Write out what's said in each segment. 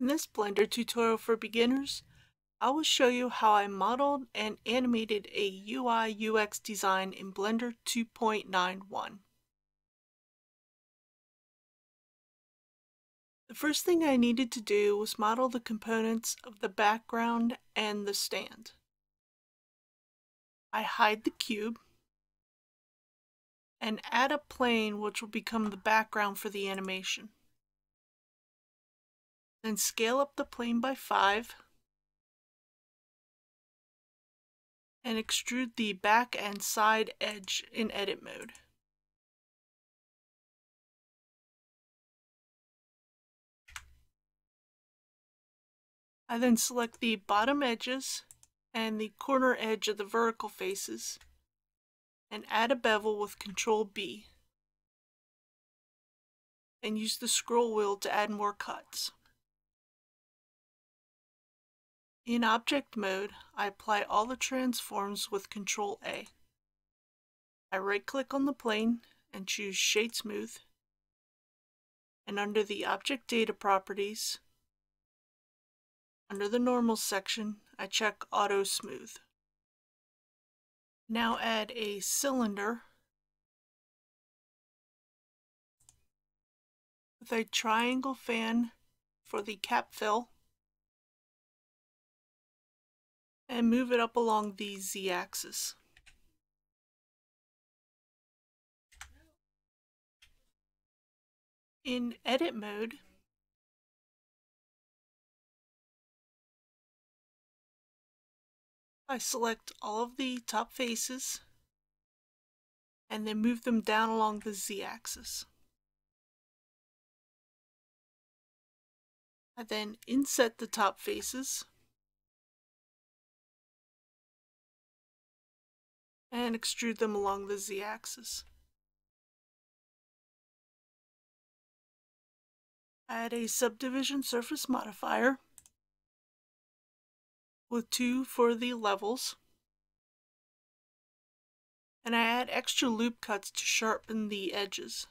In this Blender tutorial for beginners, I will show you how I modeled and animated a UI UX design in Blender 2.91. The first thing I needed to do was model the components of the background and the stand. I hide the cube and add a plane which will become the background for the animation. Then scale up the plane by 5 and extrude the back and side edge in edit mode. I then select the bottom edges and the corner edge of the vertical faces and add a bevel with Ctrl B and use the scroll wheel to add more cuts. In object mode, I apply all the transforms with Ctrl A. I right click on the plane and choose Shade Smooth, and under the object data properties, under the normal section, I check Auto Smooth. Now add a cylinder with a triangle fan for the cap fill and move it up along the Z-axis. In edit mode, I select all of the top faces and then move them down along the Z-axis. I then inset the top faces and extrude them along the Z-axis. Add a subdivision surface modifier with 2 for the levels, and I add extra loop cuts to sharpen the edges.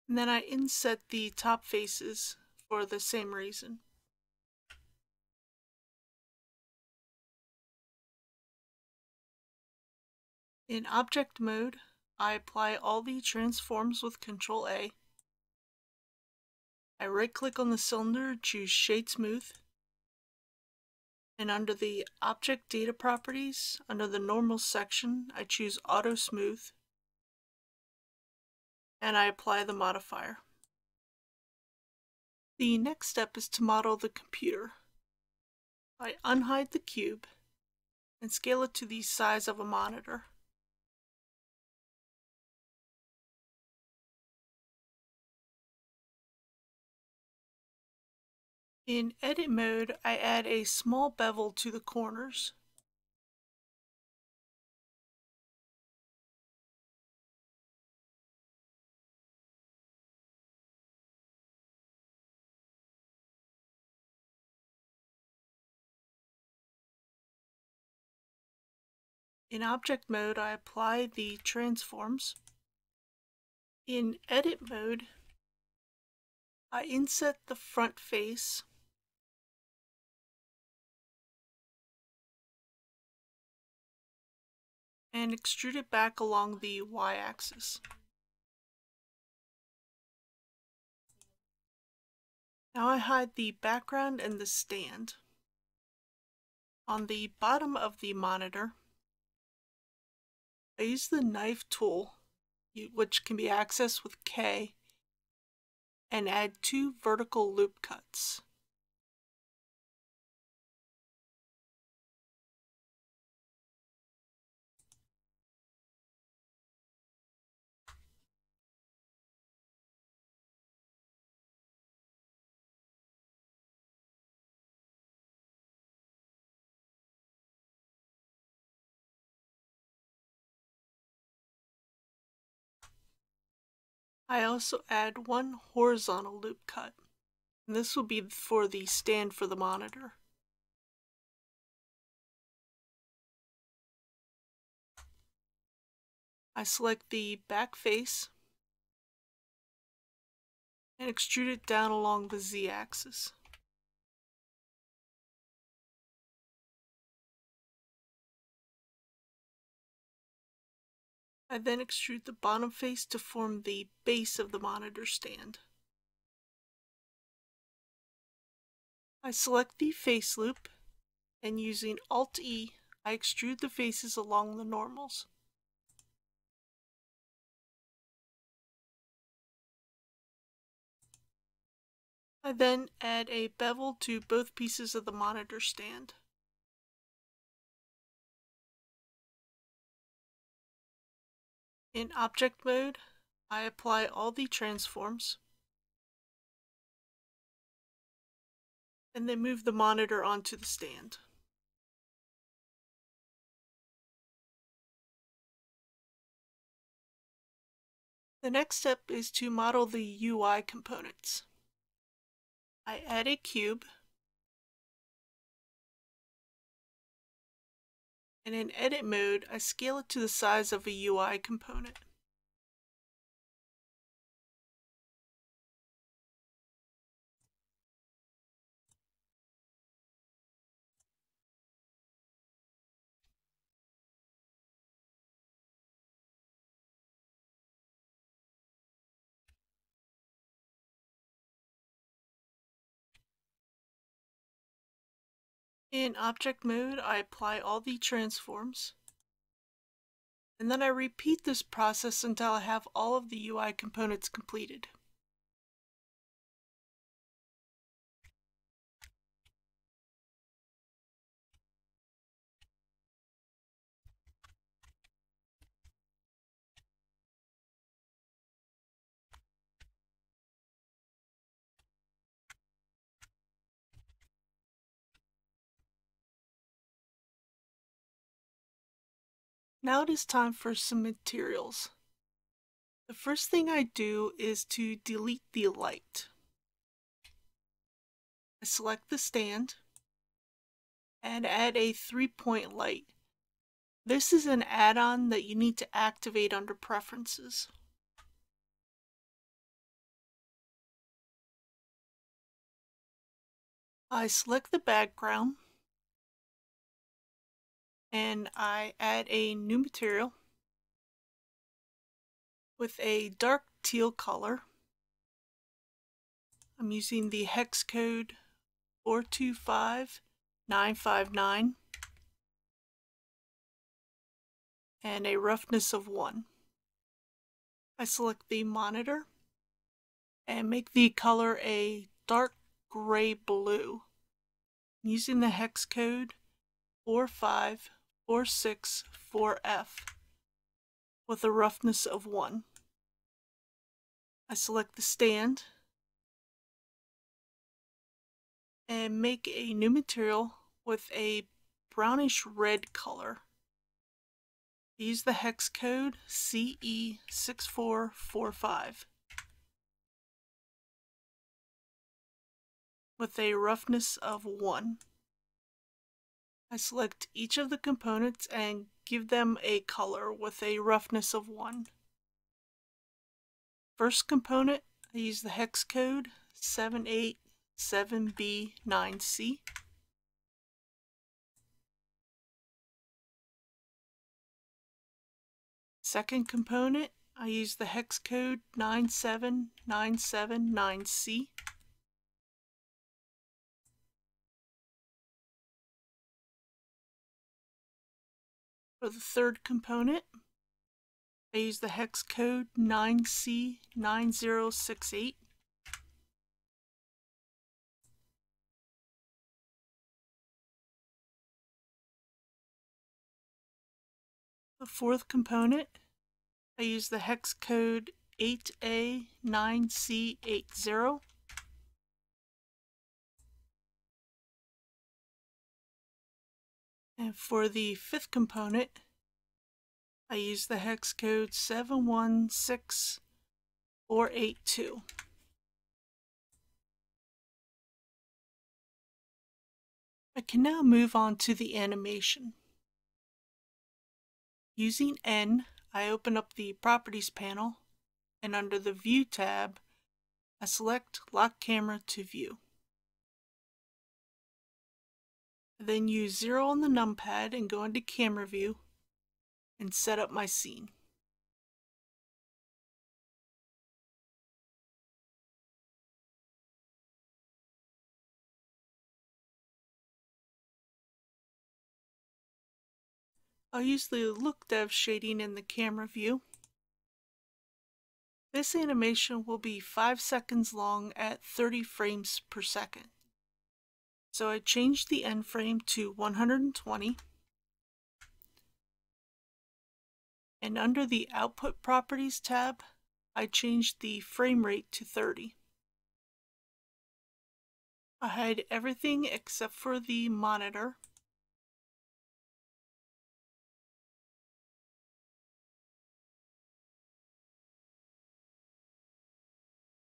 And then I inset the top faces for the same reason. In object mode, I apply all the transforms with Ctrl A. I right click on the cylinder, choose Shade Smooth, and under the object data properties, under the normal section, I choose Auto Smooth, and I apply the modifier. The next step is to model the computer. I unhide the cube and scale it to the size of a monitor. In edit mode, I add a small bevel to the corners. In object mode, I apply the transforms. In edit mode, I inset the front face and extrude it back along the Y-axis. Now I hide the background and the stand. On the bottom of the monitor, I use the knife tool, which can be accessed with K, and add 2 vertical loop cuts. I also add one horizontal loop cut, and this will be for the stand for the monitor. I select the back face and extrude it down along the Z-axis. I then extrude the bottom face to form the base of the monitor stand. I select the face loop, and using Alt-E, I extrude the faces along the normals. I then add a bevel to both pieces of the monitor stand. In object mode, I apply all the transforms, and then move the monitor onto the stand. The next step is to model the UI components. I add a cube, and in edit mode, I scale it to the size of a UI component. In object mode, I apply all the transforms, and then I repeat this process until I have all of the UI components completed. Now it is time for some materials. The first thing I do is to delete the light. I select the stand and add a 3-point light. This is an add-on that you need to activate under Preferences. I select the background and I add a new material with a dark teal color. I'm using the hex code 425959 and a roughness of 1. I select the monitor and make the color a dark gray blue using the hex code 45464F with a roughness of 1. I select the stand and make a new material with a brownish red color. Use the hex code CE6445 with a roughness of 1. I select each of the components and give them a color with a roughness of 1. First component, I use the hex code 787B9C. Second component, I use the hex code 97979C. For the third component, I use the hex code 9C9068. The fourth component, I use the hex code 8A9C80. And for the fifth component, I use the hex code 71645 482. I can now move on to the animation. Using N, I open up the Properties panel, and under the View tab, I select Lock Camera to View. I then use 0 on the numpad and go into Camera View and set up my scene. I'll use the Look Dev shading in the camera view. This animation will be 5 seconds long at 30 frames per second. So I changed the end frame to 120. And under the Output Properties tab, I changed the frame rate to 30. I hide everything except for the monitor.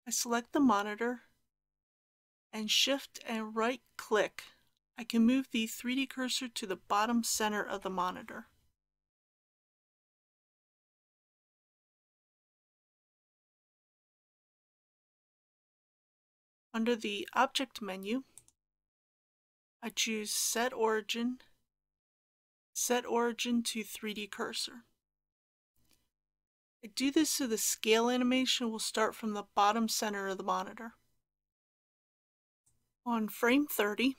I select the monitor and shift and right click. I can move the 3D cursor to the bottom center of the monitor. Under the Object menu, I choose Set Origin to 3D Cursor. I do this so the scale animation will start from the bottom center of the monitor. On frame 30,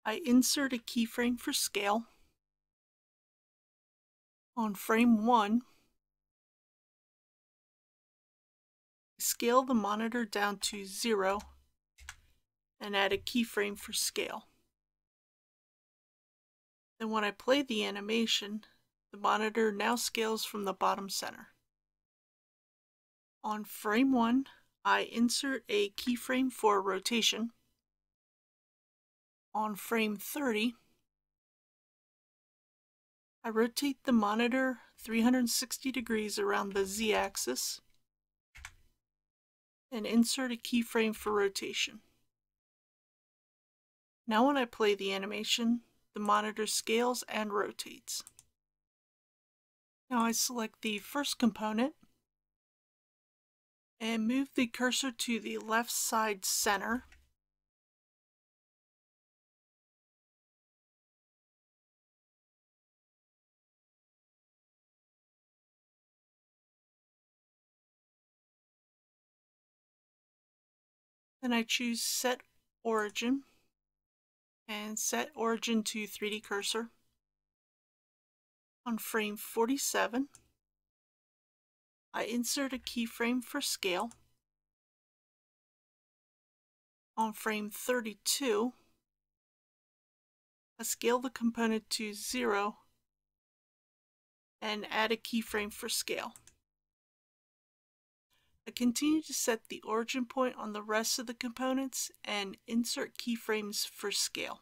I insert a keyframe for scale. On frame 1, I scale the monitor down to 0 and add a keyframe for scale. Then when I play the animation, the monitor now scales from the bottom center. On frame 1, I insert a keyframe for rotation. On frame 30, I rotate the monitor 360 degrees around the Z-axis and insert a keyframe for rotation. Now when I play the animation, the monitor scales and rotates. Now I select the first component and move the cursor to the left side center. Then I choose Set Origin and set Origin to 3D Cursor. On frame 47, I insert a keyframe for scale. On frame 32, I scale the component to 0 and add a keyframe for scale. I continue to set the origin point on the rest of the components and insert keyframes for scale.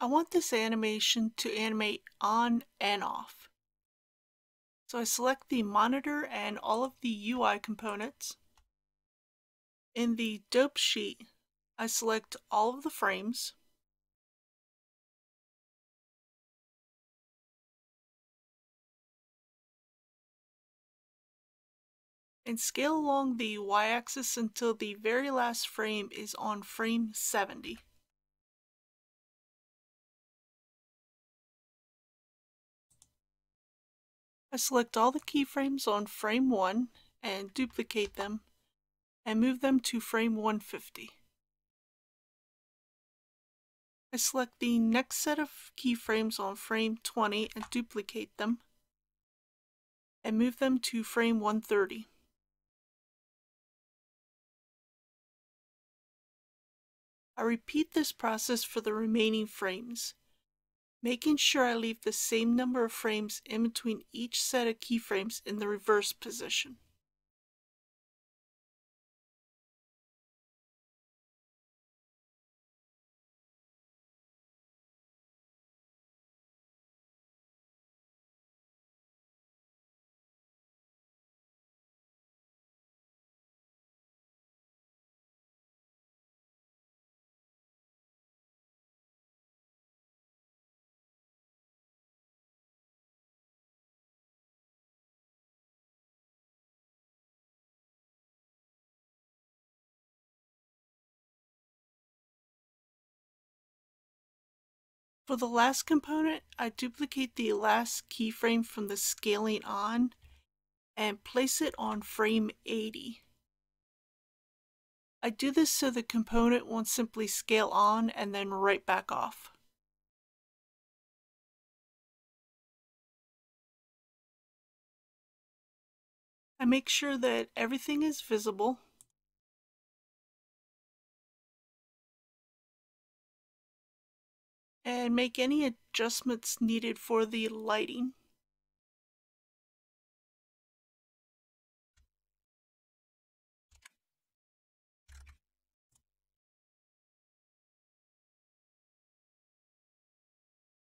I want this animation to animate on and off. So I select the monitor and all of the UI components. In the dope sheet, I select all of the frames. And scale along the y-axis until the very last frame is on frame 70. I select all the keyframes on frame 1 and duplicate them and move them to frame 150. I select the next set of keyframes on frame 20 and duplicate them, and move them to frame 130. I repeat this process for the remaining frames, making sure I leave the same number of frames in between each set of keyframes in the reverse position. For the last component, I duplicate the last keyframe from the scaling on and place it on frame 80. I do this so the component won't simply scale on and then right back off. I make sure that everything is visible and make any adjustments needed for the lighting.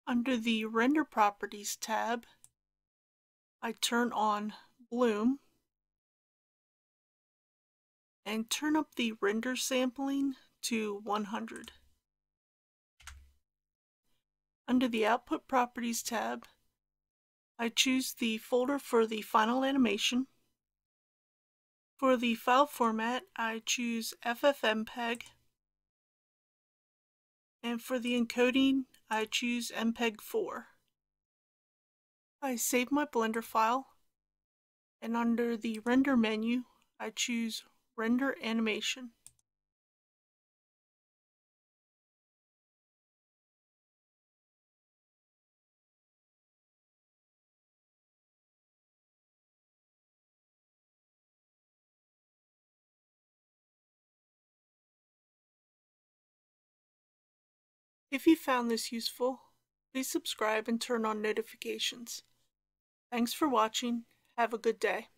Under the Render Properties tab, I turn on Bloom and turn up the render sampling to 100. Under the Output Properties tab, I choose the folder for the final animation. For the file format, I choose FFmpeg, and for the encoding, I choose MPEG-4. I save my Blender file, and under the Render menu, I choose Render Animation. If you found this useful, please subscribe and turn on notifications. Thanks for watching. Have a good day.